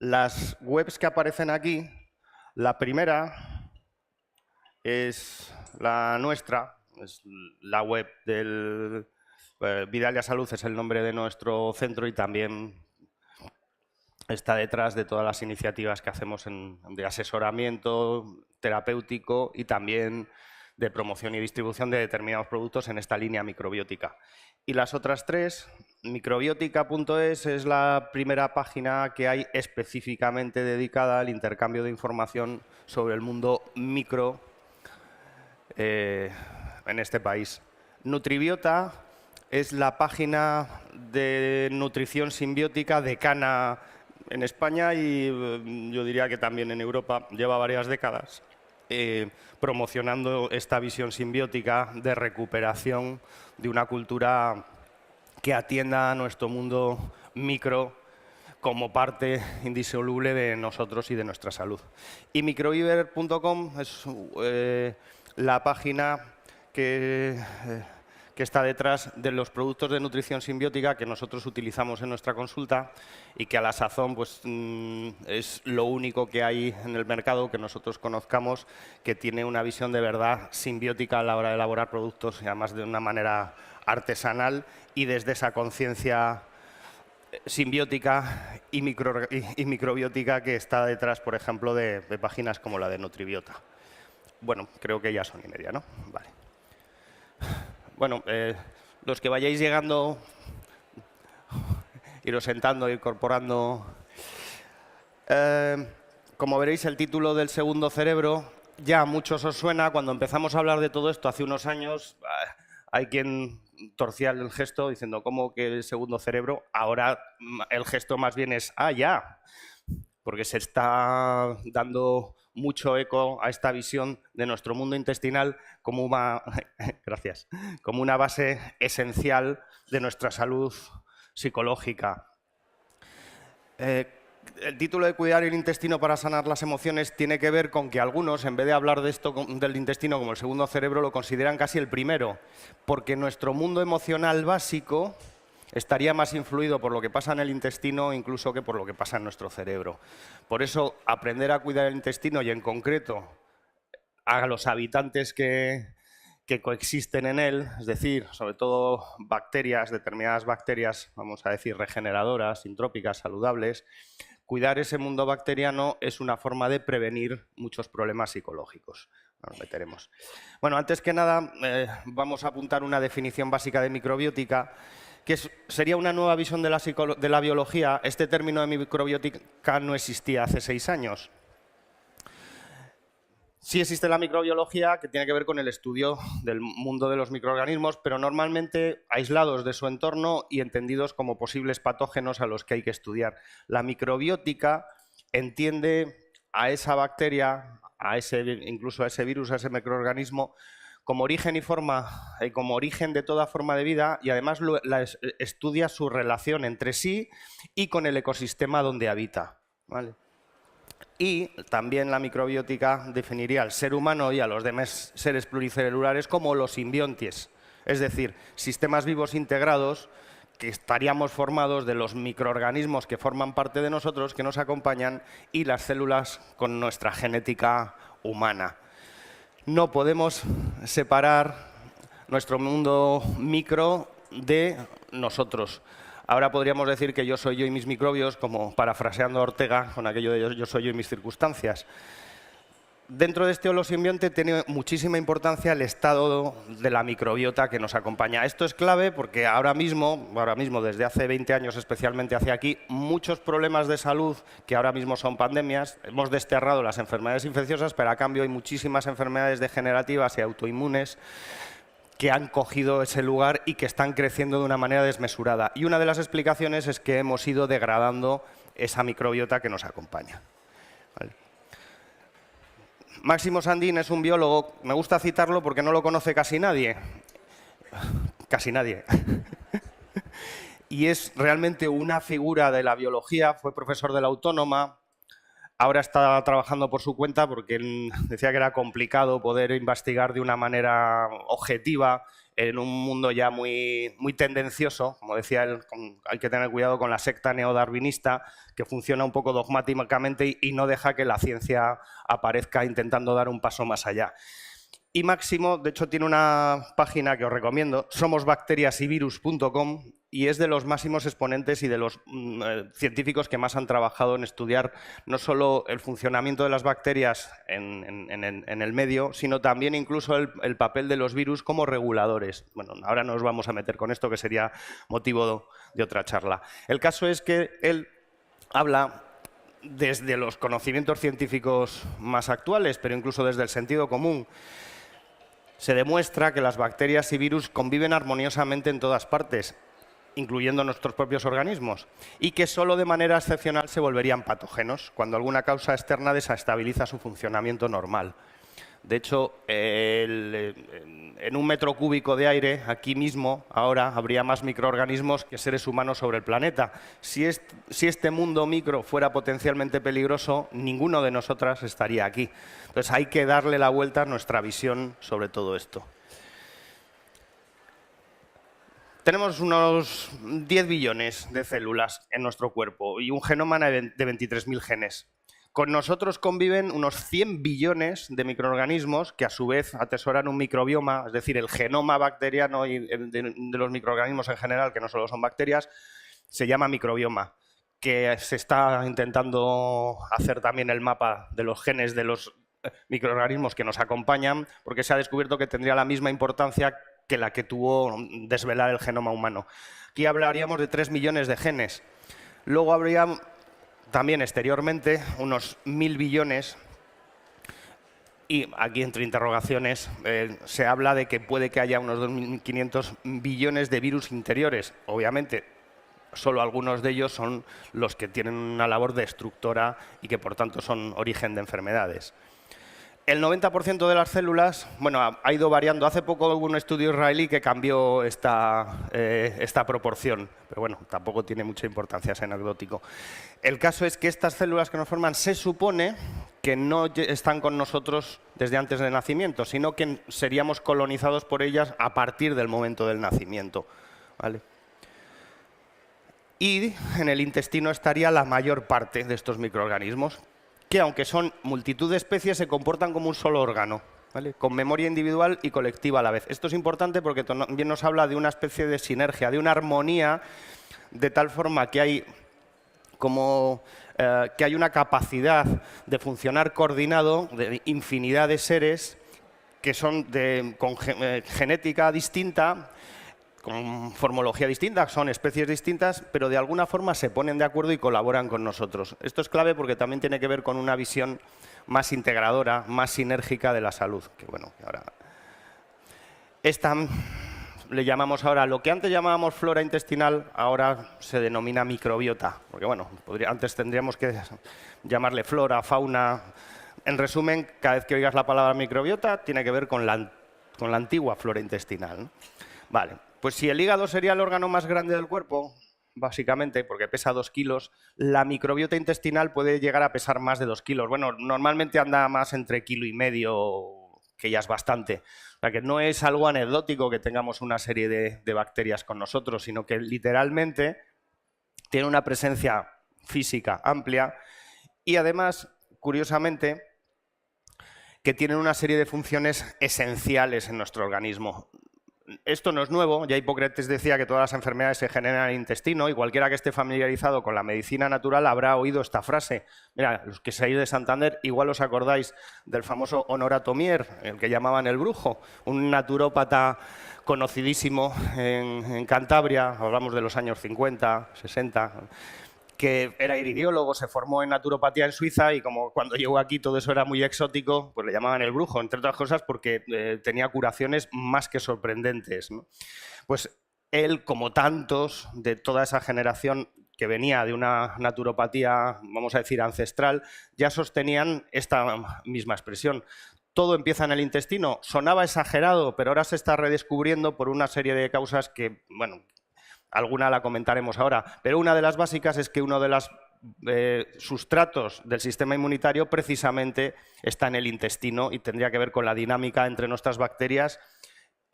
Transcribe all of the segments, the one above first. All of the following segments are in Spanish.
Las webs que aparecen aquí, la primera es la nuestra, es la web del Vidalia Salud, es el nombre de nuestro centro y también está detrás de todas las iniciativas que hacemos de asesoramiento terapéutico y también de promoción y distribución de determinados productos en esta línea microbiótica. Y las otras tres, microbiótica.es es la primera página que hay específicamente dedicada al intercambio de información sobre el mundo micro en este país. Nutribiota es la página de nutrición simbiótica decana en España y yo diría que también en Europa. Lleva varias décadas promocionando esta visión simbiótica de recuperación de una cultura que atienda a nuestro mundo micro como parte indisoluble de nosotros y de nuestra salud. Y microbiver.com es la página que está detrás de los productos de nutrición simbiótica que nosotros utilizamos en nuestra consulta y que a la sazón pues, es lo único que hay en el mercado que nosotros conozcamos que tiene una visión de verdad simbiótica a la hora de elaborar productos y además de una manera artesanal y desde esa conciencia simbiótica y microbiótica que está detrás, por ejemplo, de páginas como la de Nutribiota. Bueno, creo que ya son y media, ¿no? Vale. Bueno, los que vayáis llegando, iros sentando, incorporando. Como veréis, el título del segundo cerebro ya a muchos os suena. Cuando empezamos a hablar de todo esto hace unos años, hay quien torcía el gesto diciendo, ¿cómo que el segundo cerebro? Ahora el gesto más bien es, ya, porque se está dando mucho eco a esta visión de nuestro mundo intestinal como gracias, como una base esencial de nuestra salud psicológica. El título de Cuidar el intestino para sanar las emociones tiene que ver con que algunos, en vez de hablar de esto del intestino como el segundo cerebro, lo consideran casi el primero, porque nuestro mundo emocional básico estaría más influido por lo que pasa en el intestino incluso que por lo que pasa en nuestro cerebro. Por eso, aprender a cuidar el intestino y, en concreto, a los habitantes que coexisten en él, es decir, sobre todo bacterias, determinadas bacterias, vamos a decir, regeneradoras, sintrópicas, saludables, cuidar ese mundo bacteriano es una forma de prevenir muchos problemas psicológicos. Nos meteremos. Bueno, antes que nada, vamos a apuntar una definición básica de microbiótica, que sería una nueva visión de la biología. Este término de microbiótica no existía hace 6 años. Sí existe la microbiología, que tiene que ver con el estudio del mundo de los microorganismos, pero normalmente aislados de su entorno y entendidos como posibles patógenos a los que hay que estudiar. La microbiótica entiende a esa bacteria, incluso a ese virus, a ese microorganismo, como origen y forma, como origen de toda forma de vida, y además estudia su relación entre sí y con el ecosistema donde habita, ¿vale? Y también la microbiótica definiría al ser humano y a los demás seres pluricelulares como los simbiontes, es decir, sistemas vivos integrados que estaríamos formados de los microorganismos que forman parte de nosotros, que nos acompañan, y las células con nuestra genética humana. No podemos separar nuestro mundo micro de nosotros. Ahora podríamos decir que yo soy yo y mis microbios, como parafraseando a Ortega con aquello de yo soy yo y mis circunstancias. Dentro de este holosimbionte tiene muchísima importancia el estado de la microbiota que nos acompaña. Esto es clave porque ahora mismo, desde hace 20 años especialmente hacia aquí, muchos problemas de salud que ahora mismo son pandemias, hemos desterrado las enfermedades infecciosas, pero a cambio hay muchísimas enfermedades degenerativas y autoinmunes que han cogido ese lugar y que están creciendo de una manera desmesurada. Y una de las explicaciones es que hemos ido degradando esa microbiota que nos acompaña. ¿Vale? Máximo Sandin es un biólogo, me gusta citarlo porque no lo conoce casi nadie. Casi nadie. Y es realmente una figura de la biología, fue profesor de la Autónoma, ahora está trabajando por su cuenta porque él decía que era complicado poder investigar de una manera objetiva en un mundo ya muy tendencioso, como decía él, hay que tener cuidado con la secta neodarwinista, que funciona un poco dogmáticamente y no deja que la ciencia aparezca intentando dar un paso más allá. Y Máximo, de hecho, tiene una página que os recomiendo, somosbacteriasyvirus.com, y es de los máximos exponentes y de los científicos que más han trabajado en estudiar no solo el funcionamiento de las bacterias en el medio, sino también incluso el papel de los virus como reguladores. Bueno, ahora no nos vamos a meter con esto, que sería motivo de otra charla. El caso es que él habla desde los conocimientos científicos más actuales, pero incluso desde el sentido común. Se demuestra que las bacterias y virus conviven armoniosamente en todas partes, incluyendo nuestros propios organismos, y que solo de manera excepcional se volverían patógenos, cuando alguna causa externa desestabiliza su funcionamiento normal. De hecho, en un metro cúbico de aire, aquí mismo, ahora, habría más microorganismos que seres humanos sobre el planeta. Si este mundo micro fuera potencialmente peligroso, ninguno de nosotras estaría aquí. Entonces, hay que darle la vuelta a nuestra visión sobre todo esto. Tenemos unos 10 billones de células en nuestro cuerpo y un genoma de 23.000 genes. Con nosotros conviven unos 100 billones de microorganismos que a su vez atesoran un microbioma, es decir, el genoma bacteriano y de los microorganismos en general, que no solo son bacterias, se llama microbioma, que se está intentando hacer también el mapa de los genes de los microorganismos que nos acompañan, porque se ha descubierto que tendría la misma importancia que la que tuvo desvelar el genoma humano. Aquí hablaríamos de 3 millones de genes. Luego habría también exteriormente unos 1.000 billones, y aquí entre interrogaciones se habla de que puede que haya unos 2.500 billones de virus interiores. Obviamente, solo algunos de ellos son los que tienen una labor destructora y que por tanto son origen de enfermedades. El 90% de las células, bueno, ha ido variando. Hace poco hubo un estudio israelí que cambió esta proporción, pero bueno, tampoco tiene mucha importancia, es anecdótico. El caso es que estas células que nos forman se supone que no están con nosotros desde antes del nacimiento, sino que seríamos colonizados por ellas a partir del momento del nacimiento, ¿vale? Y en el intestino estaría la mayor parte de estos microorganismos, que aunque son multitud de especies, se comportan como un solo órgano, ¿vale? Con memoria individual y colectiva a la vez. Esto es importante porque también nos habla de una especie de sinergia, de una armonía, de tal forma que hay una capacidad de funcionar coordinado de infinidad de seres que son con genética distinta, con formología distinta, son especies distintas, pero de alguna forma se ponen de acuerdo y colaboran con nosotros. Esto es clave porque también tiene que ver con una visión más integradora, más sinérgica de la salud. Que bueno, ahora esta le llamamos ahora, lo que antes llamábamos flora intestinal, ahora se denomina microbiota. Porque bueno, antes tendríamos que llamarle flora, fauna. En resumen, cada vez que oigas la palabra microbiota, tiene que ver con la antigua flora intestinal, ¿no? Vale. Pues si el hígado sería el órgano más grande del cuerpo, básicamente, porque pesa 2 kilos, la microbiota intestinal puede llegar a pesar más de 2 kilos. Bueno, normalmente anda más entre 1,5 kilos, que ya es bastante. O sea, que no es algo anecdótico que tengamos una serie de bacterias con nosotros, sino que literalmente tiene una presencia física amplia y además, curiosamente, que tienen una serie de funciones esenciales en nuestro organismo. Esto no es nuevo, ya Hipócrates decía que todas las enfermedades se generan en el intestino y cualquiera que esté familiarizado con la medicina natural habrá oído esta frase. Mira, los que seáis de Santander igual os acordáis del famoso Honorato Mier, el que llamaban el brujo, un naturópata conocidísimo en Cantabria, hablamos de los años 50, 60, que era iridiólogo, se formó en naturopatía en Suiza y como cuando llegó aquí todo eso era muy exótico, pues le llamaban el brujo, entre otras cosas porque tenía curaciones más que sorprendentes, ¿no? Pues él, como tantos de toda esa generación que venía de una naturopatía, vamos a decir, ancestral, ya sostenían esta misma expresión. Todo empieza en el intestino. Sonaba exagerado, pero ahora se está redescubriendo por una serie de causas que, bueno, alguna la comentaremos ahora, pero una de las básicas es que uno de los sustratos del sistema inmunitario precisamente está en el intestino y tendría que ver con la dinámica entre nuestras bacterias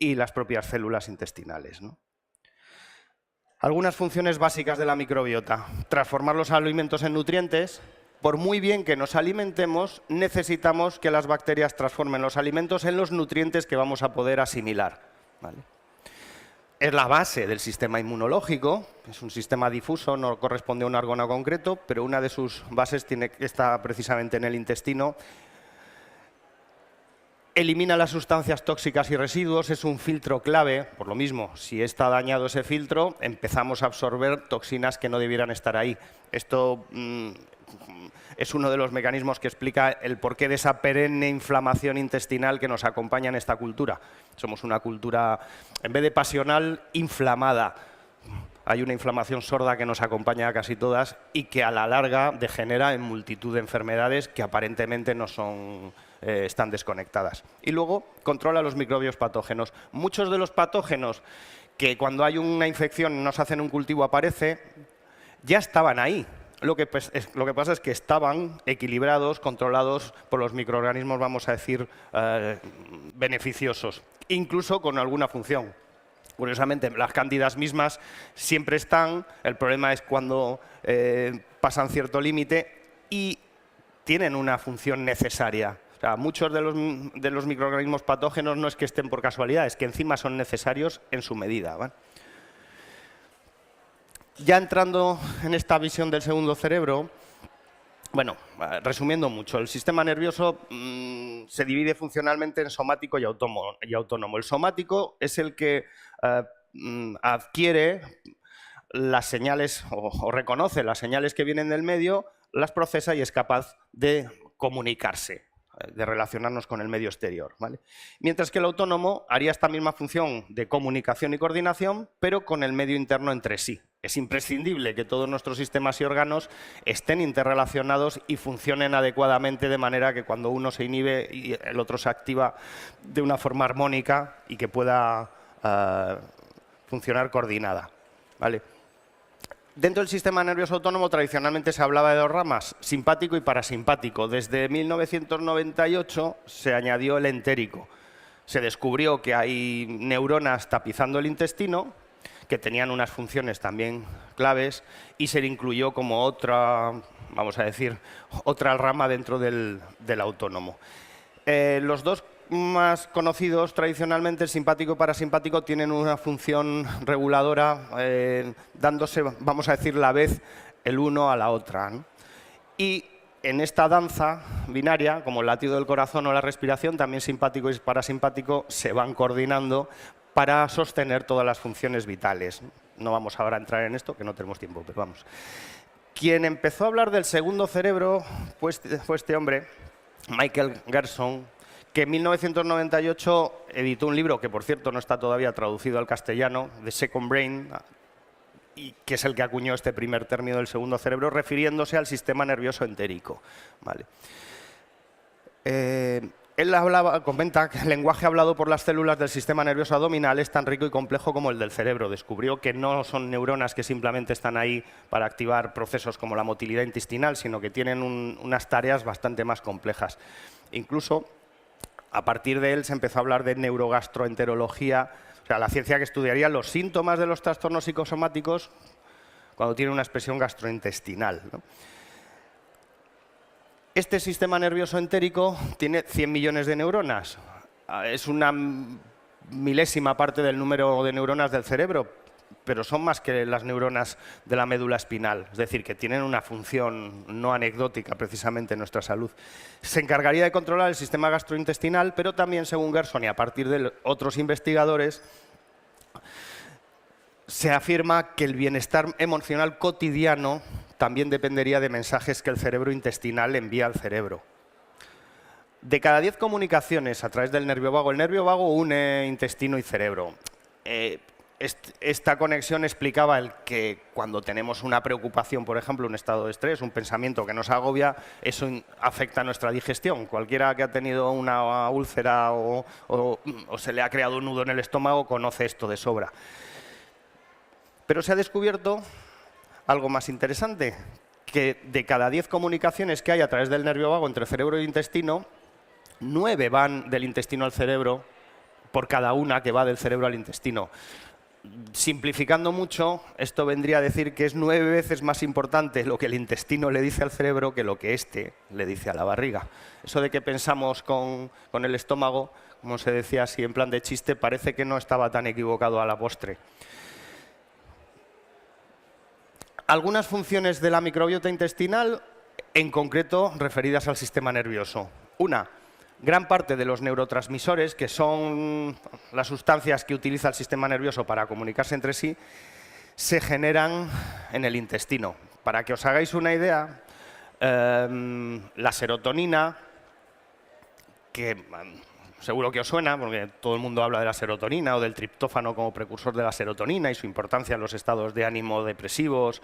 y las propias células intestinales, ¿no? Algunas funciones básicas de la microbiota. Transformar los alimentos en nutrientes. Por muy bien que nos alimentemos, necesitamos que las bacterias transformen los alimentos en los nutrientes que vamos a poder asimilar, ¿vale? Es la base del sistema inmunológico, es un sistema difuso, no corresponde a un órgano concreto, pero una de sus bases está precisamente en el intestino. Elimina las sustancias tóxicas y residuos, es un filtro clave. Por lo mismo, si está dañado ese filtro, empezamos a absorber toxinas que no debieran estar ahí. Esto es uno de los mecanismos que explica el porqué de esa perenne inflamación intestinal que nos acompaña en esta cultura. Somos una cultura, en vez de pasional, inflamada. Hay una inflamación sorda que nos acompaña a casi todas y que a la larga degenera en multitud de enfermedades que aparentemente no son, están desconectadas. Y luego controla los microbios patógenos. Muchos de los patógenos que cuando hay una infección y nos hacen un cultivo aparece, ya estaban ahí. Lo que pasa es que estaban equilibrados, controlados por los microorganismos, vamos a decir, beneficiosos, incluso con alguna función. Curiosamente, las cándidas mismas siempre están, el problema es cuando pasan cierto límite y tienen una función necesaria. O sea, muchos de los microorganismos patógenos no es que estén por casualidad, es que encima son necesarios en su medida, ¿vale? Ya entrando en esta visión del segundo cerebro, bueno, resumiendo mucho, el sistema nervioso se divide funcionalmente en somático y autónomo. El somático es el que adquiere las señales o reconoce las señales que vienen del medio, las procesa y es capaz de comunicarse, de relacionarnos con el medio exterior, ¿vale? Mientras que el autónomo haría esta misma función de comunicación y coordinación, pero con el medio interno entre sí. Es imprescindible que todos nuestros sistemas y órganos estén interrelacionados y funcionen adecuadamente de manera que cuando uno se inhibe y el otro se activa de una forma armónica y que pueda funcionar coordinada, ¿vale? Dentro del sistema nervioso autónomo tradicionalmente se hablaba de dos ramas, simpático y parasimpático. Desde 1998 se añadió el entérico. Se descubrió que hay neuronas tapizando el intestino que tenían unas funciones también claves y se le incluyó como otra, vamos a decir, otra rama dentro del autónomo. Los dos más conocidos tradicionalmente, el simpático y parasimpático, tienen una función reguladora dándose, vamos a decir, la vez el uno a la otra, ¿no? Y en esta danza binaria, como el latido del corazón o la respiración, también simpático y parasimpático se van coordinando para sostener todas las funciones vitales. No vamos ahora a entrar en esto, que no tenemos tiempo, pero vamos. Quien empezó a hablar del segundo cerebro fue este hombre, Michael Gerson, que en 1998 editó un libro que, por cierto, no está todavía traducido al castellano, The Second Brain, y que es el que acuñó este primer término del segundo cerebro, refiriéndose al sistema nervioso entérico, ¿vale? Él comenta que el lenguaje hablado por las células del sistema nervioso abdominal es tan rico y complejo como el del cerebro. Descubrió que no son neuronas que simplemente están ahí para activar procesos como la motilidad intestinal, sino que tienen unas tareas bastante más complejas. Incluso, a partir de él se empezó a hablar de neurogastroenterología, o sea, la ciencia que estudiaría los síntomas de los trastornos psicosomáticos cuando tiene una expresión gastrointestinal, ¿no? Este sistema nervioso entérico tiene 100 millones de neuronas. Es una milésima parte del número de neuronas del cerebro, pero son más que las neuronas de la médula espinal. Es decir, que tienen una función no anecdótica precisamente en nuestra salud. Se encargaría de controlar el sistema gastrointestinal, pero también, según Gerson y a partir de otros investigadores, se afirma que el bienestar emocional cotidiano también dependería de mensajes que el cerebro intestinal envía al cerebro. De cada 10 comunicaciones a través del nervio vago, el nervio vago une intestino y cerebro. Esta conexión explicaba el que cuando tenemos una preocupación, por ejemplo, un estado de estrés, un pensamiento que nos agobia, eso afecta a nuestra digestión. Cualquiera que ha tenido una úlcera o se le ha creado un nudo en el estómago conoce esto de sobra. Pero se ha descubierto algo más interesante, que de cada 10 comunicaciones que hay a través del nervio vago entre cerebro e intestino, 9 van del intestino al cerebro por cada una que va del cerebro al intestino. Simplificando mucho, esto vendría a decir que es 9 veces más importante lo que el intestino le dice al cerebro que lo que éste le dice a la barriga. Eso de que pensamos con el estómago, como se decía así en plan de chiste, parece que no estaba tan equivocado a la postre. Algunas funciones de la microbiota intestinal, en concreto referidas al sistema nervioso. Una, gran parte de los neurotransmisores, que son las sustancias que utiliza el sistema nervioso para comunicarse entre sí, se generan en el intestino. Para que os hagáis una idea, la serotonina, que seguro que os suena, porque todo el mundo habla de la serotonina o del triptófano como precursor de la serotonina y su importancia en los estados de ánimo depresivos.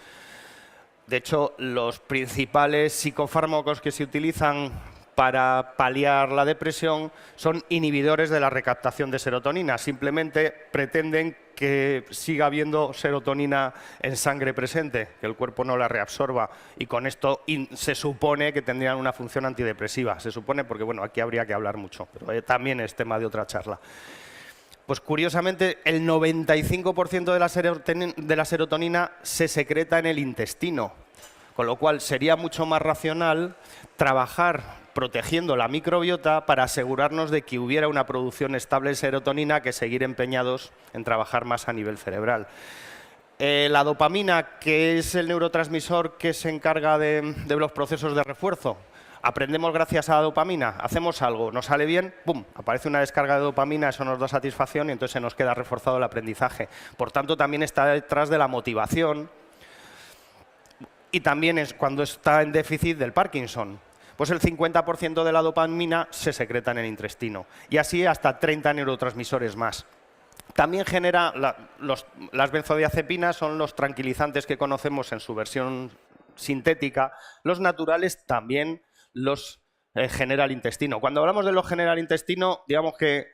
De hecho, los principales psicofármacos que se utilizan para paliar la depresión son inhibidores de la recaptación de serotonina. Simplemente pretenden que siga habiendo serotonina en sangre presente, que el cuerpo no la reabsorba. Y con esto se supone que tendrían una función antidepresiva. Se supone porque, bueno, aquí habría que hablar mucho, pero también es tema de otra charla. Pues curiosamente, el 95% de la serotonina se secreta en el intestino, con lo cual sería mucho más racional trabajar protegiendo la microbiota para asegurarnos de que hubiera una producción estable de serotonina que seguir empeñados en trabajar más a nivel cerebral. La dopamina, que es el neurotransmisor que se encarga de los procesos de refuerzo. Aprendemos gracias a la dopamina, hacemos algo, nos sale bien, ¡pum!, aparece una descarga de dopamina, eso nos da satisfacción y entonces se nos queda reforzado el aprendizaje. Por tanto, también está detrás de la motivación y también es cuando está en déficit del Parkinson. Pues el 50% de la dopamina se secreta en el intestino y así hasta 30 neurotransmisores más. También genera, las benzodiazepinas son los tranquilizantes que conocemos en su versión sintética, los naturales también los genera el intestino. Cuando hablamos de los genera el intestino, digamos que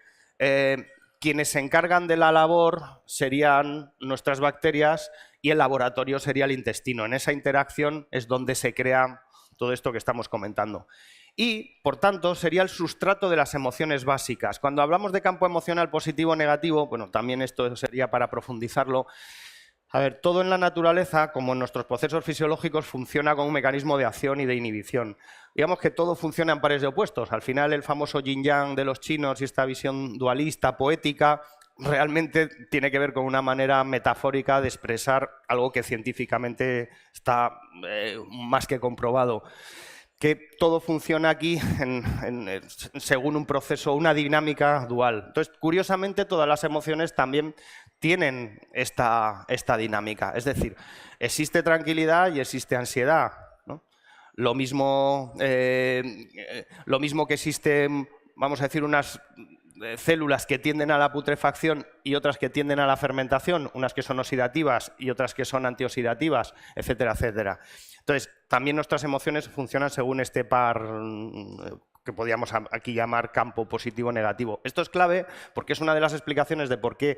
quienes se encargan de la labor serían nuestras bacterias y el laboratorio sería el intestino. En esa interacción es donde se crea todo esto que estamos comentando. Y, por tanto, sería el sustrato de las emociones básicas. Cuando hablamos de campo emocional positivo o negativo, bueno, también esto sería para profundizarlo. A ver, todo en la naturaleza, como en nuestros procesos fisiológicos, funciona con un mecanismo de acción y de inhibición. Digamos que todo funciona en pares de opuestos. Al final, el famoso yin-yang de los chinos y esta visión dualista, poética, realmente tiene que ver con una manera metafórica de expresar algo que científicamente está más que comprobado. Que todo funciona aquí según un proceso, una dinámica dual. Entonces, curiosamente, todas las emociones también tienen esta dinámica. Es decir, existe tranquilidad y existe ansiedad, ¿no? Lo mismo que existen, vamos a decir, unas células que tienden a la putrefacción y otras que tienden a la fermentación, unas que son oxidativas y otras que son antioxidativas, etcétera, etcétera. Entonces, también nuestras emociones funcionan según este par que podríamos aquí llamar campo positivo-negativo. Esto es clave porque es una de las explicaciones de por qué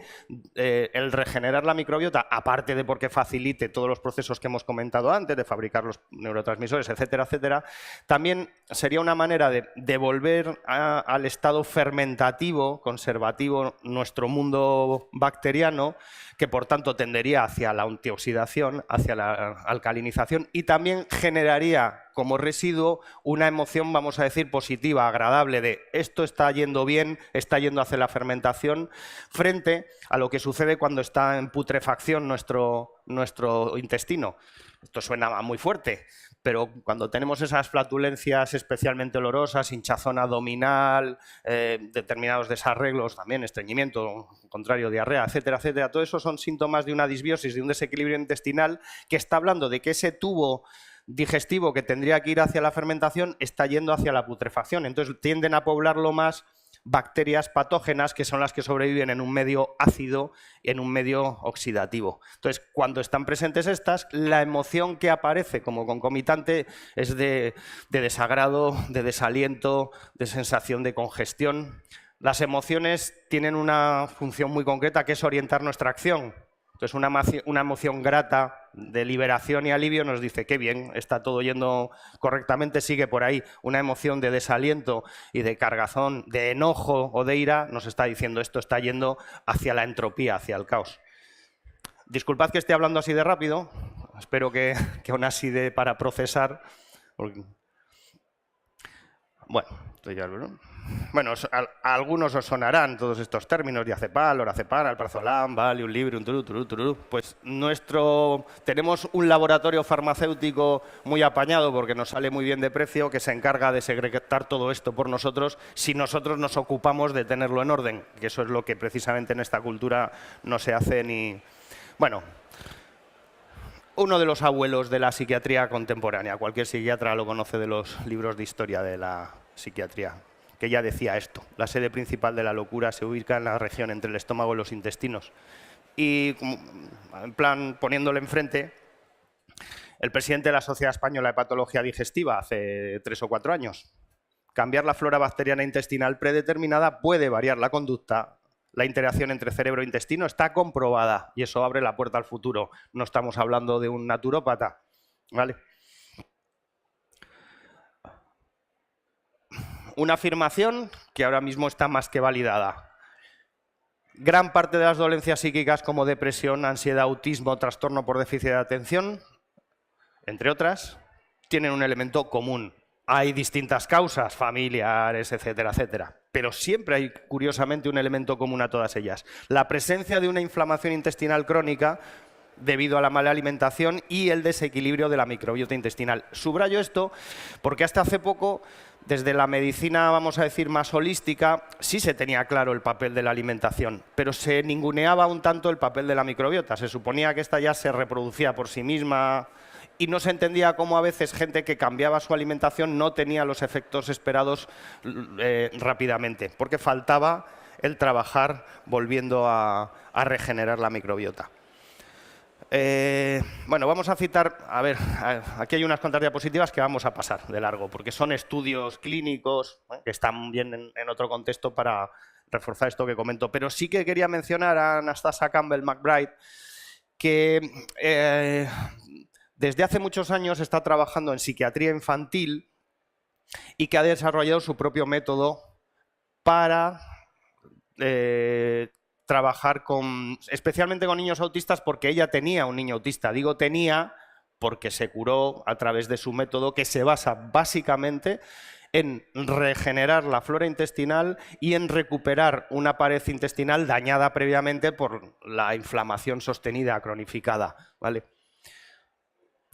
el regenerar la microbiota, aparte de porque facilite todos los procesos que hemos comentado antes, de fabricar los neurotransmisores, etcétera, etcétera, también sería una manera de devolver al estado fermentativo, conservativo, nuestro mundo bacteriano, que por tanto tendería hacia la antioxidación, hacia la alcalinización y también generaría como residuo una emoción, vamos a decir, positiva, agradable, de esto está yendo bien, está yendo hacia la fermentación, frente a lo que sucede cuando está en putrefacción nuestro intestino. Esto suena muy fuerte, pero cuando tenemos esas flatulencias especialmente olorosas, hinchazón abdominal, determinados desarreglos, también estreñimiento, contrario, diarrea, etcétera, etcétera, todo eso son síntomas de una disbiosis, de un desequilibrio intestinal que está hablando de que ese tubo digestivo que tendría que ir hacia la fermentación está yendo hacia la putrefacción. Entonces tienden a poblarlo más bacterias patógenas que son las que sobreviven en un medio ácido y en un medio oxidativo. Entonces, cuando están presentes estas, la emoción que aparece como concomitante es de desagrado, de desaliento, de sensación de congestión. Las emociones tienen una función muy concreta que es orientar nuestra acción. Entonces, una emoción grata, de liberación y alivio, nos dice qué bien, está todo yendo correctamente, sigue por ahí. Una emoción de desaliento y de cargazón, de enojo o de ira, nos está diciendo esto está yendo hacia la entropía, hacia el caos. Disculpad que esté hablando así de rápido, espero que aún así dé para procesar. Bueno, a algunos os sonarán todos estos términos, diazepam, lorazepam, alprazolam, Valium, Librium, turú. Pues tenemos un laboratorio farmacéutico muy apañado porque nos sale muy bien de precio, que se encarga de segregar todo esto por nosotros si nosotros nos ocupamos de tenerlo en orden, que eso es lo que precisamente en esta cultura no se hace ni... Bueno, uno de los abuelos de la psiquiatría contemporánea, cualquier psiquiatra lo conoce de los libros de historia de la psiquiatría, que ya decía esto: la sede principal de la locura se ubica en la región entre el estómago y los intestinos. Y, en plan, poniéndole enfrente, el presidente de la Sociedad Española de Patología Digestiva hace 3 o 4 años. Cambiar la flora bacteriana intestinal predeterminada puede variar la conducta. La interacción entre cerebro e intestino está comprobada y eso abre la puerta al futuro. No estamos hablando de un naturópata, ¿vale? Una afirmación que ahora mismo está más que validada. Gran parte de las dolencias psíquicas como depresión, ansiedad, autismo, trastorno por déficit de atención, entre otras, tienen un elemento común. Hay distintas causas, familiares, etcétera, etcétera. Pero siempre hay, curiosamente, un elemento común a todas ellas: la presencia de una inflamación intestinal crónica debido a la mala alimentación y el desequilibrio de la microbiota intestinal. Subrayo esto porque hasta hace poco, desde la medicina, vamos a decir, más holística, sí se tenía claro el papel de la alimentación, pero se ninguneaba un tanto el papel de la microbiota. Se suponía que esta ya se reproducía por sí misma y no se entendía cómo a veces gente que cambiaba su alimentación no tenía los efectos esperados rápidamente, porque faltaba el trabajar volviendo a regenerar la microbiota. Bueno, vamos a citar, aquí hay unas cuantas diapositivas que vamos a pasar de largo, porque son estudios clínicos que están bien en otro contexto para reforzar esto que comento. Pero sí que quería mencionar a Anastasia Campbell McBride, que desde hace muchos años está trabajando en psiquiatría infantil y que ha desarrollado su propio método para trabajar especialmente con niños autistas, porque ella tenía un niño autista. Digo tenía porque se curó a través de su método, que se basa básicamente en regenerar la flora intestinal y en recuperar una pared intestinal dañada previamente por la inflamación sostenida cronificada, ¿vale?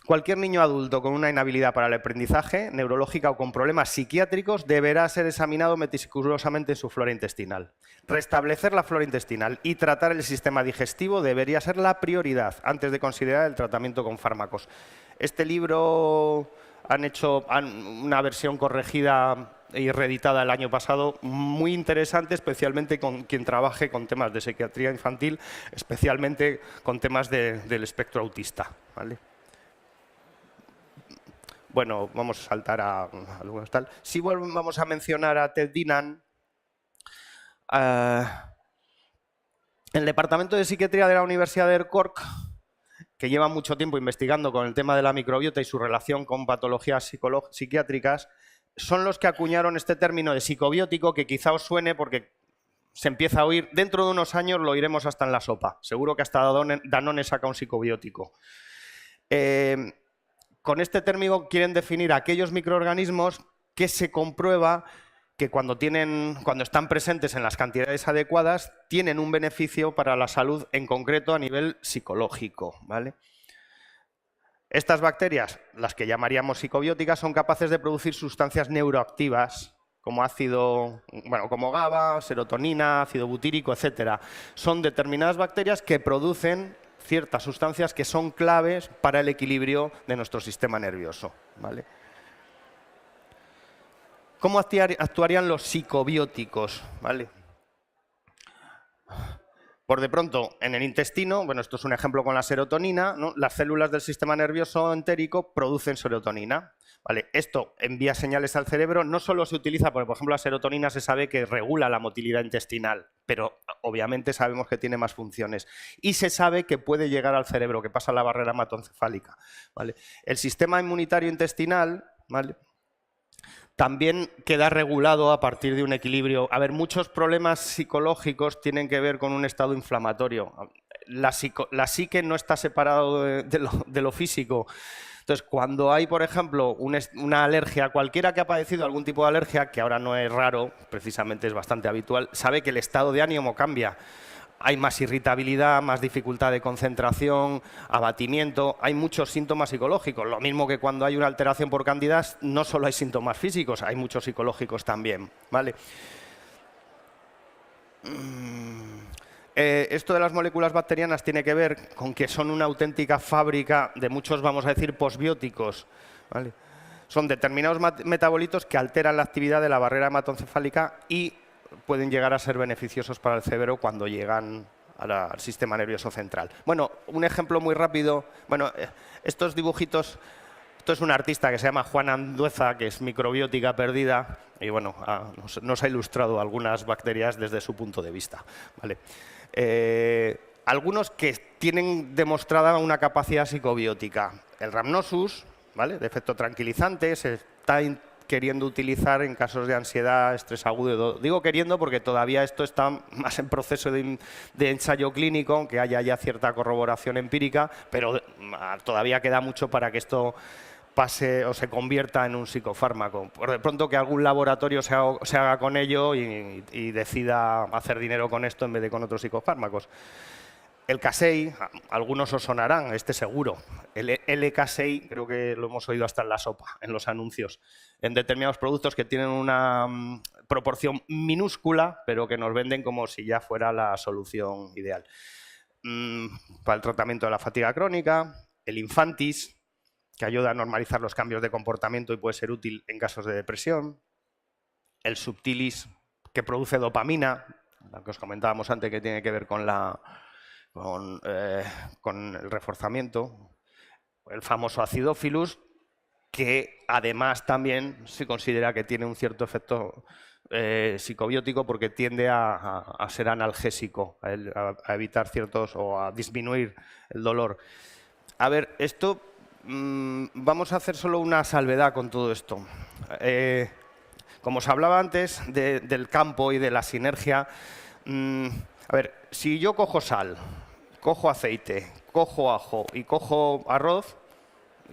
Cualquier niño adulto con una inhabilidad para el aprendizaje neurológica o con problemas psiquiátricos deberá ser examinado meticulosamente en su flora intestinal. Restablecer la flora intestinal y tratar el sistema digestivo debería ser la prioridad antes de considerar el tratamiento con fármacos. Este libro han hecho una versión corregida y reeditada el año pasado, muy interesante, especialmente con quien trabaje con temas de psiquiatría infantil, especialmente con temas del espectro autista, ¿vale? Bueno, vamos a saltar a algunos tal. Sí, vamos a mencionar a Ted Dinnan. El Departamento de Psiquiatría de la Universidad de Cork, que lleva mucho tiempo investigando con el tema de la microbiota y su relación con patologías psiquiátricas, son los que acuñaron este término de psicobiótico, que quizá os suene porque se empieza a oír. Dentro de unos años lo oiremos hasta en la sopa. Seguro que hasta Danone saca un psicobiótico. Con este término quieren definir aquellos microorganismos que se comprueba que cuando están presentes en las cantidades adecuadas tienen un beneficio para la salud, en concreto a nivel psicológico, ¿vale? Estas bacterias, las que llamaríamos psicobióticas, son capaces de producir sustancias neuroactivas como como GABA, serotonina, ácido butírico, etc. Son determinadas bacterias que producen ciertas sustancias que son claves para el equilibrio de nuestro sistema nervioso, ¿vale? ¿Cómo actuarían los psicobióticos? ¿Vale? Por de pronto, en el intestino, bueno, esto es un ejemplo con la serotonina, ¿no? Las células del sistema nervioso entérico producen serotonina. ¿Vale? Esto envía señales al cerebro, no solo se utiliza, porque por ejemplo la serotonina se sabe que regula la motilidad intestinal, pero obviamente sabemos que tiene más funciones. Y se sabe que puede llegar al cerebro, que pasa la barrera hematoencefálica. ¿Vale? El sistema inmunitario intestinal, ¿vale?, también queda regulado a partir de un equilibrio. A ver, muchos problemas psicológicos tienen que ver con un estado inflamatorio. La psique no está separado de lo físico. Entonces, cuando hay, por ejemplo, una alergia, cualquiera que ha padecido algún tipo de alergia, que ahora no es raro, precisamente es bastante habitual, sabe que el estado de ánimo cambia. Hay más irritabilidad, más dificultad de concentración, abatimiento, hay muchos síntomas psicológicos. Lo mismo que cuando hay una alteración por cándidas, no solo hay síntomas físicos, hay muchos psicológicos también, ¿vale? Esto de las moléculas bacterianas tiene que ver con que son una auténtica fábrica de muchos, vamos a decir, posbióticos, ¿vale? Son determinados metabolitos que alteran la actividad de la barrera hematoencefálica y pueden llegar a ser beneficiosos para el cerebro cuando llegan al sistema nervioso central. Bueno, un ejemplo muy rápido. Bueno, estos dibujitos, esto es un artista que se llama Juan Andueza, que es microbiótica perdida, y bueno, nos ha ilustrado algunas bacterias desde su punto de vista, ¿vale? Algunos que tienen demostrada una capacidad psicobiótica. El Rhamnosus, ¿vale?, de efecto tranquilizante, se está queriendo utilizar en casos de ansiedad, estrés agudo. Digo queriendo porque todavía esto está más en proceso de ensayo clínico, aunque haya ya cierta corroboración empírica, pero todavía queda mucho para que esto pase o se convierta en un psicofármaco. Por de pronto que algún laboratorio se haga con ello y decida hacer dinero con esto en vez de con otros psicofármacos. El Casei, algunos os sonarán, este seguro. El L-Casei, creo que lo hemos oído hasta en la sopa, en los anuncios, en determinados productos que tienen una proporción minúscula, pero que nos venden como si ya fuera la solución ideal. Para el tratamiento de la fatiga crónica, el Infantis, que ayuda a normalizar los cambios de comportamiento y puede ser útil en casos de depresión. El Subtilis, que produce dopamina, lo que os comentábamos antes, que tiene que ver con el reforzamiento. El famoso Acidophilus, que además también se considera que tiene un cierto efecto psicobiótico porque tiende a ser analgésico, a evitar ciertos o a disminuir el dolor. A ver, esto vamos a hacer solo una salvedad con todo esto. Como os hablaba antes del campo y de la sinergia, a ver, si yo cojo sal, cojo aceite, cojo ajo y cojo arroz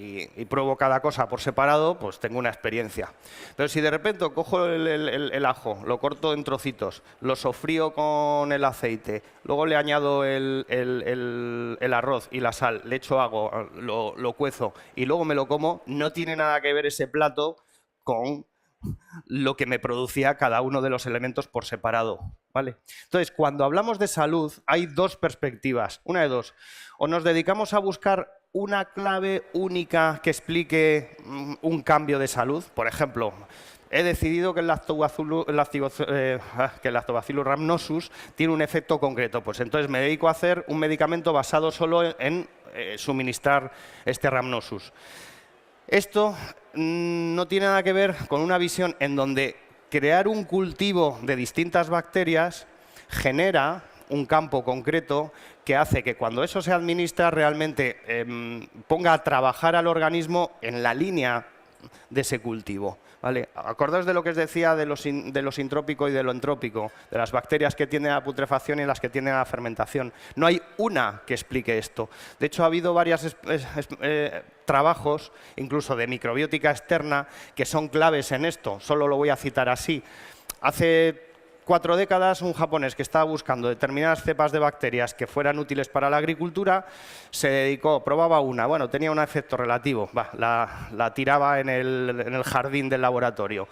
y pruebo cada cosa por separado, pues tengo una experiencia. Pero si de repente cojo el ajo, lo corto en trocitos, lo sofrío con el aceite, luego le añado el arroz y la sal, le echo agua, lo cuezo y luego me lo como, no tiene nada que ver ese plato con lo que me producía cada uno de los elementos por separado, ¿vale? Entonces, cuando hablamos de salud, hay dos perspectivas, una de dos. O nos dedicamos a buscar una clave única que explique un cambio de salud. Por ejemplo, he decidido que el Lactobacillus rhamnosus tiene un efecto concreto. Pues entonces me dedico a hacer un medicamento basado solo en suministrar este rhamnosus. Esto no tiene nada que ver con una visión en donde crear un cultivo de distintas bacterias genera un campo concreto que hace que cuando eso se administra realmente ponga a trabajar al organismo en la línea de ese cultivo, ¿vale? Acordaos de lo que os decía de lo sintrópico y de lo entrópico, de las bacterias que tienden a la putrefacción y las que tienden a la fermentación. No hay una que explique esto. De hecho, ha habido varios trabajos, incluso de microbiótica externa, que son claves en esto. Solo lo voy a citar así. Hace 4 décadas, un japonés que estaba buscando determinadas cepas de bacterias que fueran útiles para la agricultura, se dedicó, probaba una, bueno, tenía un efecto relativo, la tiraba en el jardín del laboratorio.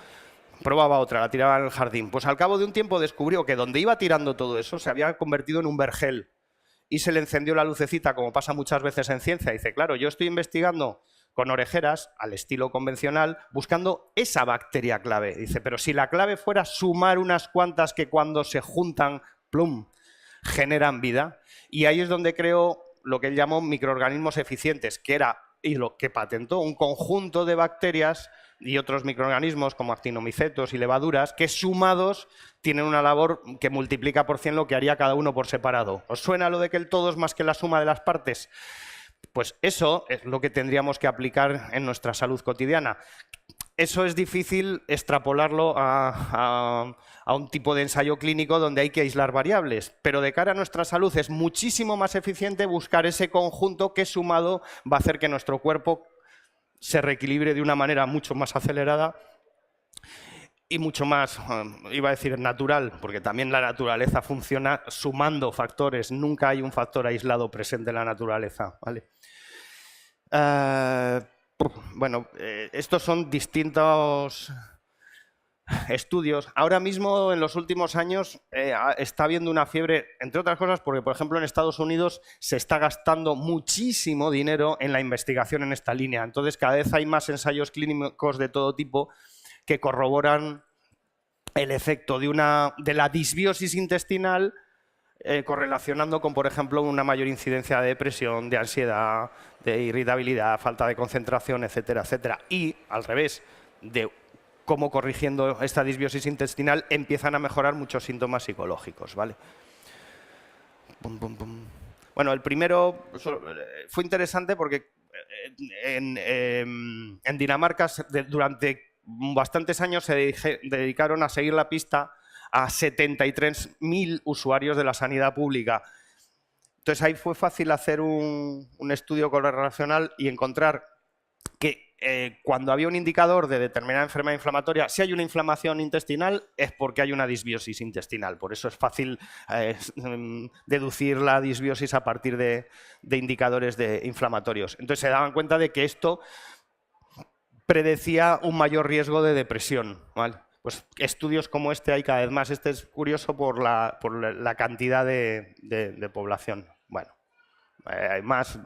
Probaba otra, la tiraba en el jardín. Pues al cabo de un tiempo descubrió que donde iba tirando todo eso se había convertido en un vergel y se le encendió la lucecita, como pasa muchas veces en ciencia. Dice, claro, yo estoy investigando con orejeras, al estilo convencional, buscando esa bacteria clave. Dice, pero si la clave fuera sumar unas cuantas que cuando se juntan, plum, generan vida. Y ahí es donde creo lo que él llamó microorganismos eficientes, que era, y lo que patentó, un conjunto de bacterias y otros microorganismos como actinomicetos y levaduras que sumados tienen una labor que multiplica por 100 lo que haría cada uno por separado. ¿Os suena lo de que el todo es más que la suma de las partes? Pues eso es lo que tendríamos que aplicar en nuestra salud cotidiana. Eso es difícil extrapolarlo a un tipo de ensayo clínico donde hay que aislar variables, pero de cara a nuestra salud es muchísimo más eficiente buscar ese conjunto que sumado va a hacer que nuestro cuerpo se reequilibre de una manera mucho más acelerada y mucho más, iba a decir natural, porque también la naturaleza funciona sumando factores, nunca hay un factor aislado presente en la naturaleza, ¿vale? Bueno, estos son distintos estudios. Ahora mismo, en los últimos años, está habiendo una fiebre, entre otras cosas, porque, por ejemplo, en Estados Unidos se está gastando muchísimo dinero en la investigación en esta línea. Entonces, cada vez hay más ensayos clínicos de todo tipo que corroboran el efecto de la disbiosis intestinal correlacionando con, por ejemplo, una mayor incidencia de depresión, de ansiedad, de irritabilidad, falta de concentración, etcétera, etcétera. Y, al revés, de cómo corrigiendo esta disbiosis intestinal empiezan a mejorar muchos síntomas psicológicos, ¿vale? Bueno, el primero fue interesante porque en Dinamarca durante bastantes años se dedicaron a seguir la pista a 73.000 usuarios de la sanidad pública. Entonces ahí fue fácil hacer un estudio correlacional y encontrar que cuando había un indicador de determinada enfermedad inflamatoria, si hay una inflamación intestinal es porque hay una disbiosis intestinal. Por eso es fácil deducir la disbiosis a partir de indicadores inflamatorios. Entonces se daban cuenta de que esto predecía un mayor riesgo de depresión, ¿vale? Pues estudios como este hay cada vez más. Este es curioso por la cantidad de población. Bueno, hay más,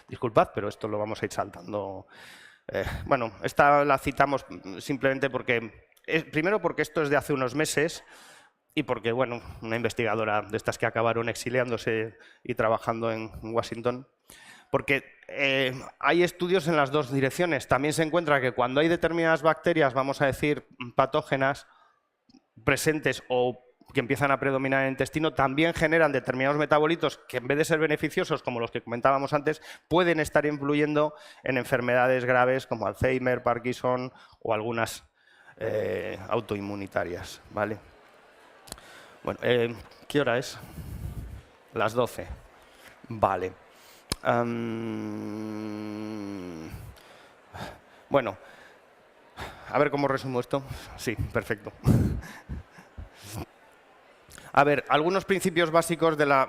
disculpad, pero esto lo vamos a ir saltando. Bueno, esta la citamos simplemente porque, primero porque esto es de hace unos meses y porque, bueno, una investigadora de estas que acabaron exiliándose y trabajando en Washington. Porque hay estudios en las dos direcciones. También se encuentra que cuando hay determinadas bacterias, vamos a decir, patógenas presentes o que empiezan a predominar en el intestino, también generan determinados metabolitos que en vez de ser beneficiosos, como los que comentábamos antes, pueden estar influyendo en enfermedades graves como Alzheimer, Parkinson o algunas autoinmunitarias, ¿vale? Bueno, ¿qué hora es? Las 12. Vale. Bueno, a ver cómo resumo esto. Sí, perfecto. A ver, algunos principios básicos de la...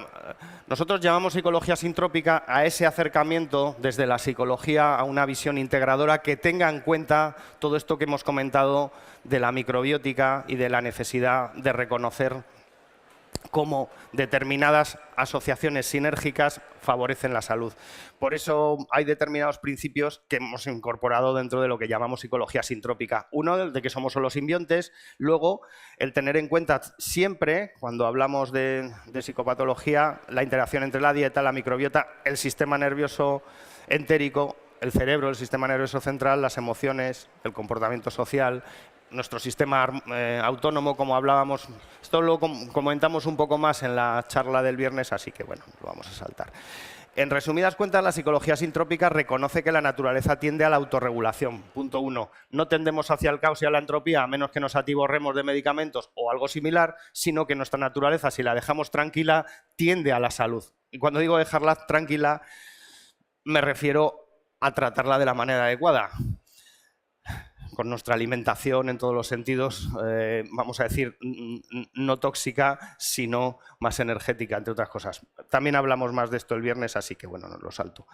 Nosotros llamamos psicología sintrópica a ese acercamiento desde la psicología a una visión integradora que tenga en cuenta todo esto que hemos comentado de la microbiótica y de la necesidad de reconocer cómo determinadas asociaciones sinérgicas favorecen la salud. Por eso hay determinados principios que hemos incorporado dentro de lo que llamamos psicología sintrópica. Uno, de que somos solo simbiontes. Luego, el tener en cuenta siempre, cuando hablamos de psicopatología, la interacción entre la dieta, la microbiota, el sistema nervioso entérico, el cerebro, el sistema nervioso central, las emociones, el comportamiento social, nuestro sistema autónomo, como hablábamos. Esto lo comentamos un poco más en la charla del viernes, así que bueno, lo vamos a saltar. En resumidas cuentas, la psicología sintrópica reconoce que la naturaleza tiende a la autorregulación. Punto 1. No tendemos hacia el caos y a la entropía a menos que nos atiborremos de medicamentos o algo similar, sino que nuestra naturaleza, si la dejamos tranquila, tiende a la salud. Y cuando digo dejarla tranquila, me refiero a tratarla de la manera adecuada. Con nuestra alimentación en todos los sentidos, vamos a decir, no tóxica, sino más energética, entre otras cosas. También hablamos más de esto el viernes, así que bueno, no lo salto.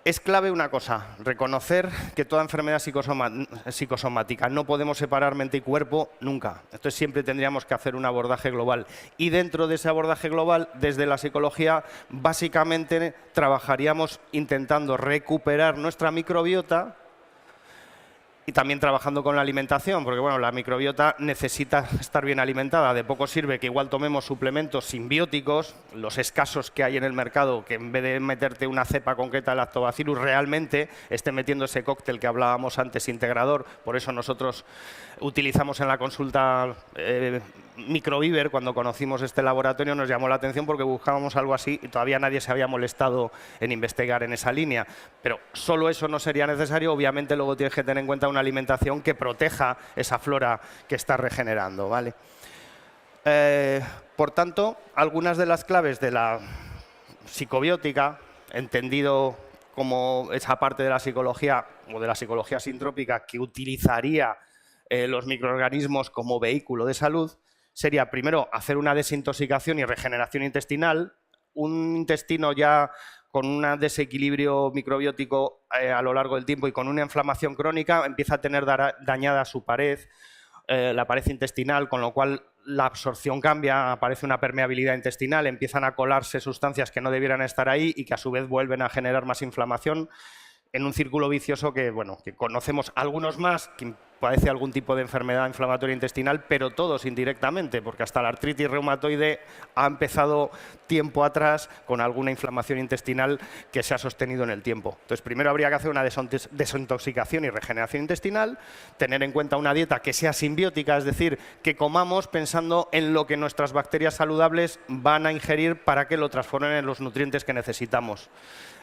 Es clave una cosa, reconocer que toda enfermedad psicosomática no podemos separar mente y cuerpo nunca. Entonces siempre tendríamos que hacer un abordaje global. Y dentro de ese abordaje global, desde la psicología, básicamente trabajaríamos intentando recuperar nuestra microbiota Y también trabajando con la alimentación, porque bueno, la microbiota necesita estar bien alimentada. De poco sirve que igual tomemos suplementos simbióticos, los escasos que hay en el mercado, que en vez de meterte una cepa concreta de Lactobacillus, realmente esté metiendo ese cóctel que hablábamos antes, integrador. Por eso nosotros utilizamos en la consulta Microviver. Cuando conocimos este laboratorio nos llamó la atención porque buscábamos algo así y todavía nadie se había molestado en investigar en esa línea. Pero solo eso no sería necesario. Obviamente luego tienes que tener en cuenta una alimentación que proteja esa flora que está regenerando, ¿vale? Por tanto, algunas de las claves de la psicobiótica, entendido como esa parte de la psicología o de la psicología sintrópica que utilizaría los microorganismos como vehículo de salud, sería primero hacer una desintoxicación y regeneración intestinal. Un intestino ya con un desequilibrio microbiótico a lo largo del tiempo y con una inflamación crónica empieza a tener dañada su pared, la pared intestinal, con lo cual la absorción cambia, aparece una permeabilidad intestinal, empiezan a colarse sustancias que no debieran estar ahí y que a su vez vuelven a generar más inflamación en un círculo vicioso que, bueno, que conocemos algunos más, que padece algún tipo de enfermedad inflamatoria intestinal, pero todos indirectamente, porque hasta la artritis reumatoide ha empezado tiempo atrás con alguna inflamación intestinal que se ha sostenido en el tiempo. Entonces, primero habría que hacer una desintoxicación y regeneración intestinal, tener en cuenta una dieta que sea simbiótica, es decir, que comamos pensando en lo que nuestras bacterias saludables van a ingerir para que lo transformen en los nutrientes que necesitamos.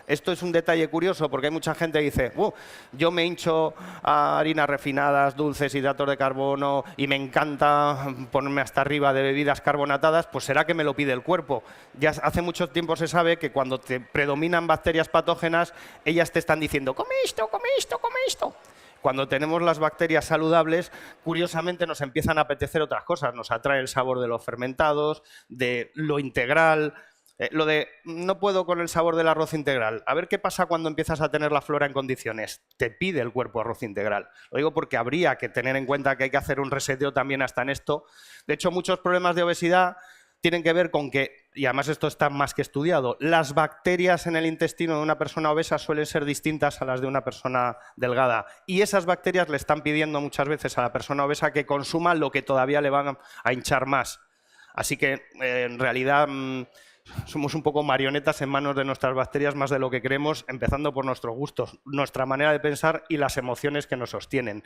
Esto es un detalle curioso porque hay mucha gente que dice yo me hincho a harinas refinadas, dulces, hidratos de carbono y me encanta ponerme hasta arriba de bebidas carbonatadas, pues será que me lo pide el cuerpo. Ya hace mucho tiempo se sabe que cuando te predominan bacterias patógenas, ellas te están diciendo come esto, come esto, come esto. Cuando tenemos las bacterias saludables, curiosamente nos empiezan a apetecer otras cosas. Nos atrae el sabor de los fermentados, de lo integral. Lo de no puedo con el sabor del arroz integral. A ver qué pasa cuando empiezas a tener la flora en condiciones. Te pide el cuerpo arroz integral. Lo digo porque habría que tener en cuenta que hay que hacer un reseteo también hasta en esto. De hecho, muchos problemas de obesidad tienen que ver con que, y además esto está más que estudiado, las bacterias en el intestino de una persona obesa suelen ser distintas a las de una persona delgada. Y esas bacterias le están pidiendo muchas veces a la persona obesa que consuma lo que todavía le van a hinchar más. Así que, en realidad, somos un poco marionetas en manos de nuestras bacterias más de lo que creemos, empezando por nuestros gustos, nuestra manera de pensar y las emociones que nos sostienen.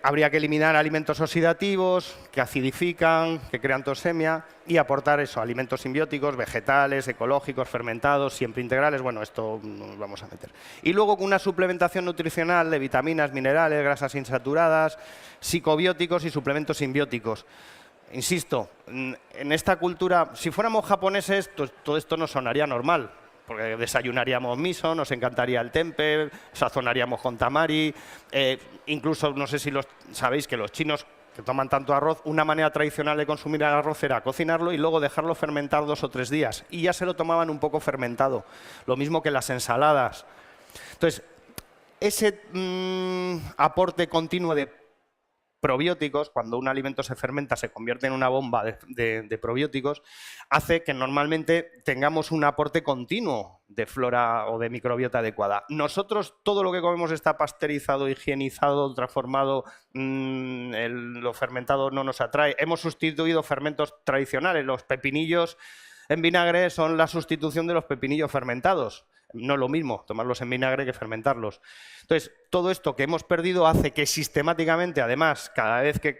Habría que eliminar alimentos oxidativos que acidifican, que crean toxemia y aportar eso, alimentos simbióticos, vegetales, ecológicos, fermentados, siempre integrales. Bueno, esto nos vamos a meter. Y luego con una suplementación nutricional de vitaminas, minerales, grasas insaturadas, psicobióticos y suplementos simbióticos. Insisto, en esta cultura, si fuéramos japoneses, todo esto nos sonaría normal, porque desayunaríamos miso, nos encantaría el tempe, sazonaríamos con tamari, incluso, no sé si sabéis que los chinos que toman tanto arroz, una manera tradicional de consumir el arroz era cocinarlo y luego dejarlo fermentar 2 o 3 días, y ya se lo tomaban un poco fermentado, lo mismo que las ensaladas. Entonces, ese aporte continuo de probióticos, cuando un alimento se fermenta, se convierte en una bomba de probióticos, hace que normalmente tengamos un aporte continuo de flora o de microbiota adecuada. Nosotros, todo lo que comemos está pasteurizado, higienizado, transformado, lo fermentado no nos atrae. Hemos sustituido fermentos tradicionales. Los pepinillos en vinagre son la sustitución de los pepinillos fermentados. No es lo mismo tomarlos en vinagre que fermentarlos. Entonces, todo esto que hemos perdido hace que sistemáticamente, además, cada vez que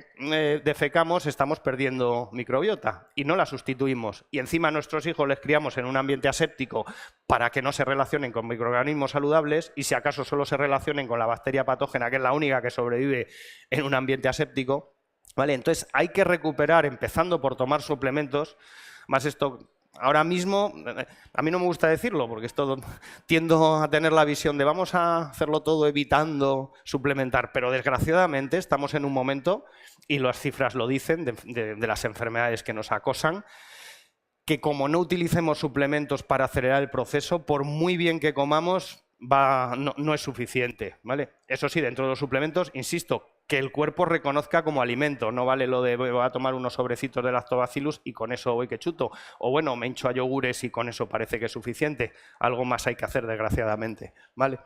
defecamos, estamos perdiendo microbiota y no la sustituimos. Y encima a nuestros hijos les criamos en un ambiente aséptico para que no se relacionen con microorganismos saludables y si acaso solo se relacionen con la bacteria patógena, que es la única que sobrevive en un ambiente aséptico. ¿Vale? Entonces, hay que recuperar, empezando por tomar suplementos, más esto. Ahora mismo, a mí no me gusta decirlo, porque esto tiendo a tener la visión de vamos a hacerlo todo evitando suplementar, pero desgraciadamente estamos en un momento, y las cifras lo dicen, de las enfermedades que nos acosan, que como no utilicemos suplementos para acelerar el proceso, por muy bien que comamos, no es suficiente, ¿vale? Eso sí, dentro de los suplementos, insisto, que el cuerpo reconozca como alimento, no vale lo de voy a tomar unos sobrecitos de lactobacillus y con eso voy que chuto, o bueno, me hincho a yogures y con eso parece que es suficiente, algo más hay que hacer desgraciadamente, ¿vale?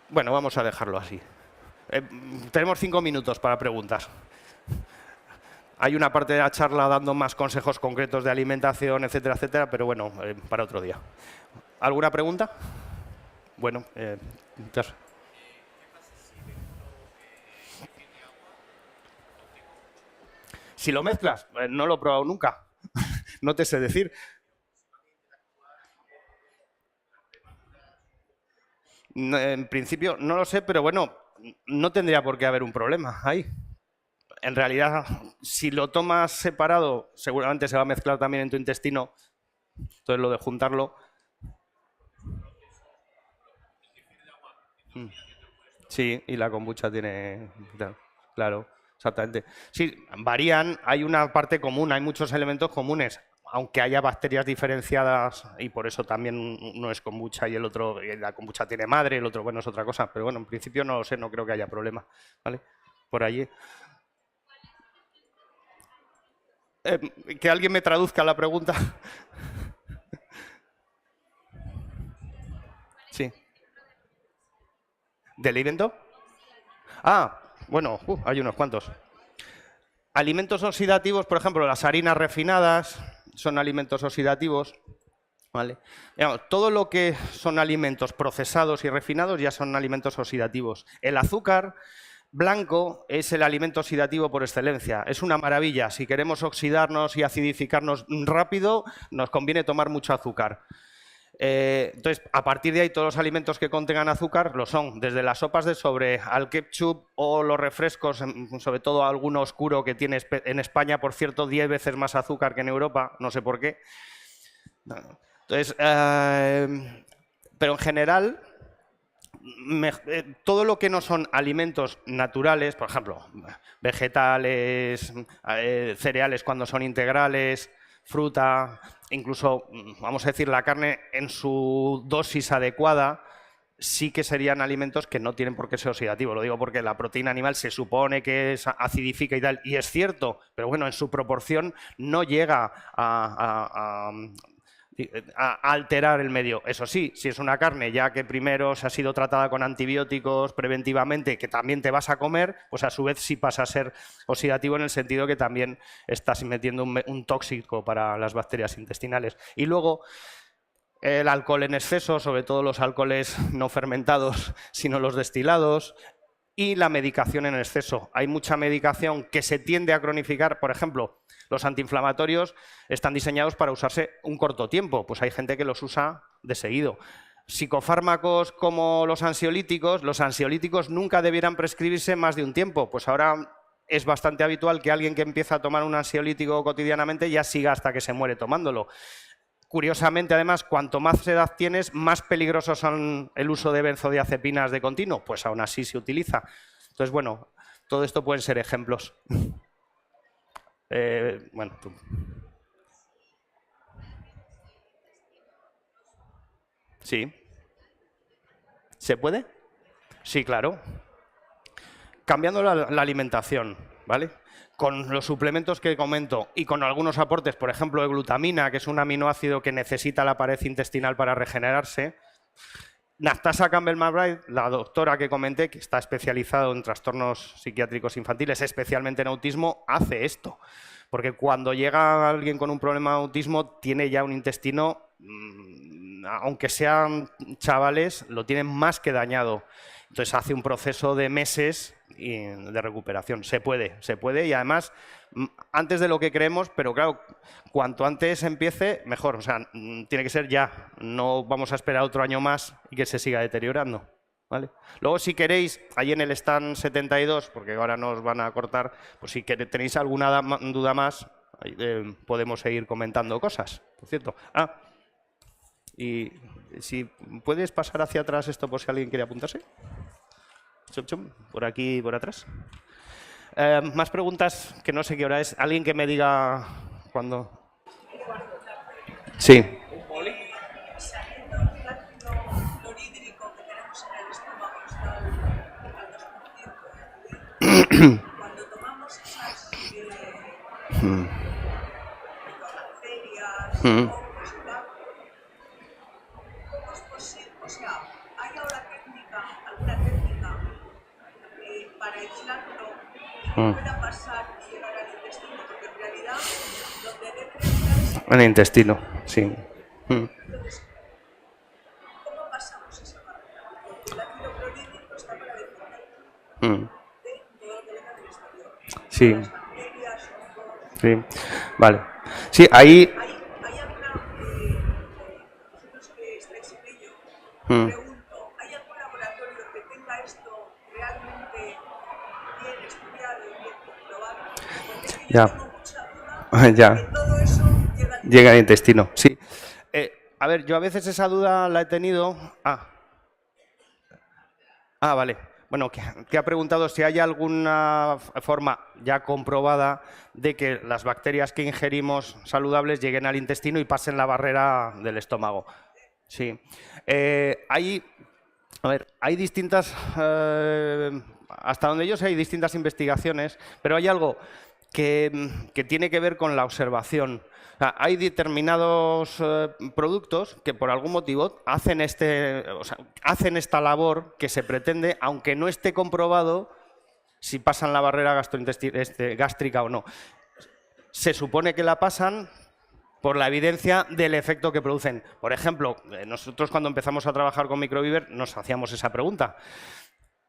Bueno, vamos a dejarlo así. Tenemos 5 minutos para preguntas. Hay una parte de la charla dando más consejos concretos de alimentación, etcétera, etcétera, pero bueno, para otro día. ¿Alguna pregunta? Bueno, si lo mezclas, no lo he probado nunca. No te sé decir. En principio no lo sé, pero bueno, no tendría por qué haber un problema ahí. En realidad, si lo tomas separado, seguramente se va a mezclar también en tu intestino. Entonces, lo de juntarlo... Sí, y la kombucha tiene... Claro, exactamente. Sí, varían, hay una parte común, hay muchos elementos comunes, aunque haya bacterias diferenciadas y por eso también uno es kombucha y el otro, la kombucha tiene madre, el otro, bueno, es otra cosa. Pero bueno, en principio no lo sé, no creo que haya problema. ¿Vale? Por allí. Que alguien me traduzca la pregunta. Sí. ¿Del evento? Ah, bueno, hay unos cuantos. Alimentos oxidativos, por ejemplo, las harinas refinadas son alimentos oxidativos. ¿Vale? Digamos, todo lo que son alimentos procesados y refinados ya son alimentos oxidativos. El azúcar blanco es el alimento oxidativo por excelencia. Es una maravilla. Si queremos oxidarnos y acidificarnos rápido, nos conviene tomar mucho azúcar. Entonces, a partir de ahí, todos los alimentos que contengan azúcar lo son, desde las sopas de sobre al ketchup o los refrescos, sobre todo alguno oscuro que tiene en España, por cierto, 10 veces más azúcar que en Europa, no sé por qué. Entonces, pero en general, todo lo que no son alimentos naturales, por ejemplo, vegetales, cereales cuando son integrales, fruta, incluso, vamos a decir, la carne en su dosis adecuada, sí que serían alimentos que no tienen por qué ser oxidativos. Lo digo porque la proteína animal se supone que acidifica y tal, y es cierto, pero bueno, en su proporción no llega a alterar el medio. Eso sí, si es una carne ya que primero se ha sido tratada con antibióticos preventivamente, que también te vas a comer, pues a su vez sí pasa a ser oxidativo en el sentido que también estás metiendo un tóxico para las bacterias intestinales. Y luego el alcohol en exceso, sobre todo los alcoholes no fermentados, sino los destilados, y la medicación en exceso. Hay mucha medicación que se tiende a cronificar. Por ejemplo, los antiinflamatorios están diseñados para usarse un corto tiempo. Pues hay gente que los usa de seguido. Psicofármacos como los ansiolíticos nunca debieran prescribirse más de un tiempo. Pues ahora es bastante habitual que alguien que empieza a tomar un ansiolítico cotidianamente ya siga hasta que se muere tomándolo. Curiosamente, además, cuanto más edad tienes, más peligrosos son el uso de benzodiazepinas de continuo, pues aún así se utiliza. Entonces, bueno, todo esto pueden ser ejemplos. Bueno, tú. Sí. ¿Se puede? Sí, claro. Cambiando la alimentación, ¿vale? Con los suplementos que comento y con algunos aportes, por ejemplo, de glutamina, que es un aminoácido que necesita la pared intestinal para regenerarse. Natasha Campbell-McBride, la doctora que comenté, que está especializada en trastornos psiquiátricos infantiles, especialmente en autismo, hace esto. Porque cuando llega alguien con un problema de autismo, tiene ya un intestino, aunque sean chavales, lo tienen más que dañado. Entonces hace un proceso de meses de recuperación. Se puede y además antes de lo que creemos, pero claro, cuanto antes empiece, mejor. O sea, tiene que ser ya. No vamos a esperar otro año más y que se siga deteriorando. ¿Vale? Luego, si queréis, ahí en el stand 72, porque ahora nos van a cortar, pues si tenéis alguna duda más, podemos seguir comentando cosas, por cierto. Y si puedes pasar hacia atrás esto por si alguien quiere apuntarse. Por aquí y por atrás. Más preguntas, que no sé qué hora es. ¿Alguien que me diga cuándo? Sí. Cuando tomamos esas bacterias, hongos y tal, ¿cómo es posible? O sea, ¿hay ahora alguna pueda pasar y llegar al intestino, porque en realidad donde debe estar es En el intestino, sí. entonces, ¿cómo pasamos esa barrera? Porque el ácido clorhídrico está para defender de todo lo que venga del exterior. Sí, Las bacterias, hongos. sí. Vale. Sí, ahí... ¿Hay alguna, vosotros que estáis en ello, pregunto, ¿hay algún laboratorio que tenga esto realmente bien estudiado y bien comprobado? Porque es que yo Ya. tengo mucha duda Ya. de que todo eso llega al Llega al intestino, sí. A ver, yo a veces esa duda la he tenido... vale. Bueno, que ha preguntado si hay alguna forma ya comprobada de que las bacterias que ingerimos saludables lleguen al intestino y pasen la barrera del estómago. Sí. Hay distintas... hasta donde yo sé hay distintas investigaciones, pero hay algo que tiene que ver con la observación. O sea, hay determinados productos que por algún motivo hacen esta labor que se pretende, aunque no esté comprobado si pasan la barrera gástrica o no. Se supone que la pasan por la evidencia del efecto que producen. Por ejemplo, nosotros cuando empezamos a trabajar con Microviver nos hacíamos esa pregunta.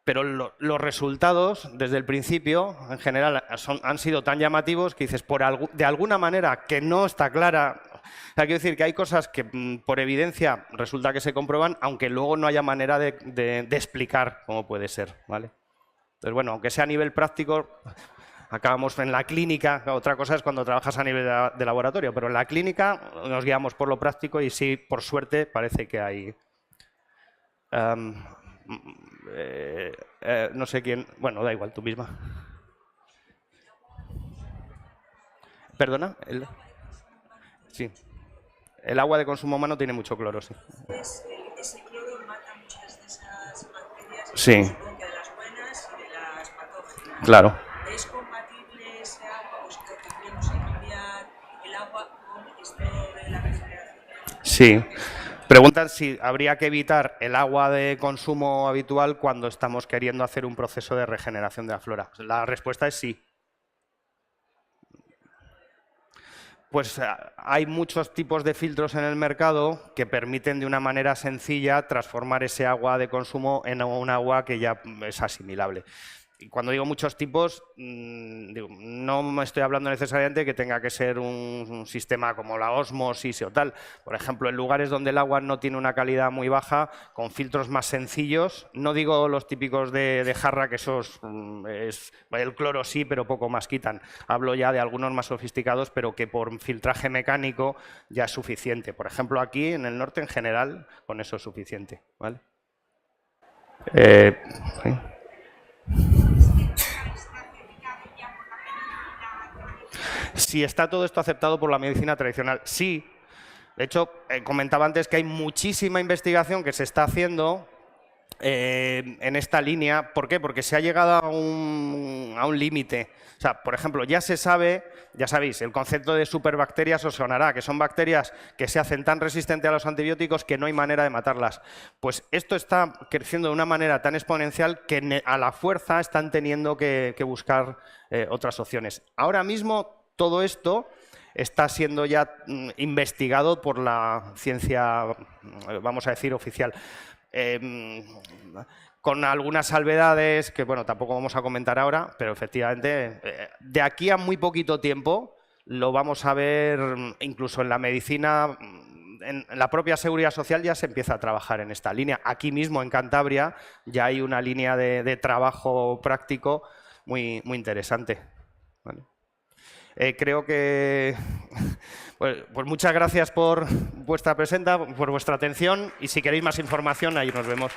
Pero los resultados, desde el principio, en general, han sido tan llamativos que dices, de alguna manera que no está clara. O sea, quiero decir que hay cosas que por evidencia resulta que se comprueban, aunque luego no haya manera de explicar cómo puede ser, ¿vale? Entonces, bueno, aunque sea a nivel práctico, acabamos en la clínica. Otra cosa es cuando trabajas a nivel de laboratorio, pero en la clínica nos guiamos por lo práctico y sí, por suerte, parece que hay... no sé quién... Bueno, da igual, tú misma. ¿Perdona? Sí. El agua de consumo humano tiene mucho cloro, sí. Ese cloro mata muchas de esas bacterias, Sí. supongo que de las buenas y de las patógenas. Claro. ¿Es compatible ese agua? Pues que tendríamos que cambiar el agua con esto de la refrigeración. Sí. Preguntan si habría que evitar el agua de consumo habitual cuando estamos queriendo hacer un proceso de regeneración de la flora. La respuesta es sí. Pues hay muchos tipos de filtros en el mercado que permiten de una manera sencilla transformar ese agua de consumo en un agua que ya es asimilable. Y cuando digo muchos tipos, no me estoy hablando necesariamente que tenga que ser un sistema como la ósmosis o tal. Por ejemplo, en lugares donde el agua no tiene una calidad muy baja, con filtros más sencillos, no digo los típicos de jarra, que esos el cloro sí, pero poco más quitan. Hablo ya de algunos más sofisticados, pero que por filtraje mecánico ya es suficiente. Por ejemplo, aquí en el norte en general, con eso es suficiente, ¿vale? Sí. Si está todo esto aceptado por la medicina tradicional, sí. De hecho, comentaba antes que hay muchísima investigación que se está haciendo en esta línea. ¿Por qué? Porque se ha llegado a un límite. O sea, por ejemplo, ya se sabe, ya sabéis, el concepto de superbacterias os sonará, que son bacterias que se hacen tan resistentes a los antibióticos que no hay manera de matarlas. Pues esto está creciendo de una manera tan exponencial que a la fuerza están teniendo que buscar otras opciones. Ahora mismo todo esto está siendo ya investigado por la ciencia, vamos a decir, oficial. Con algunas salvedades que, bueno, tampoco vamos a comentar ahora, pero efectivamente, de aquí a muy poquito tiempo lo vamos a ver incluso en la medicina, en la propia seguridad social ya se empieza a trabajar en esta línea. Aquí mismo, en Cantabria, ya hay una línea de trabajo práctico muy interesante. ¿Vale? Creo que... Pues muchas gracias por vuestra presentación, por vuestra atención y si queréis más información, ahí nos vemos.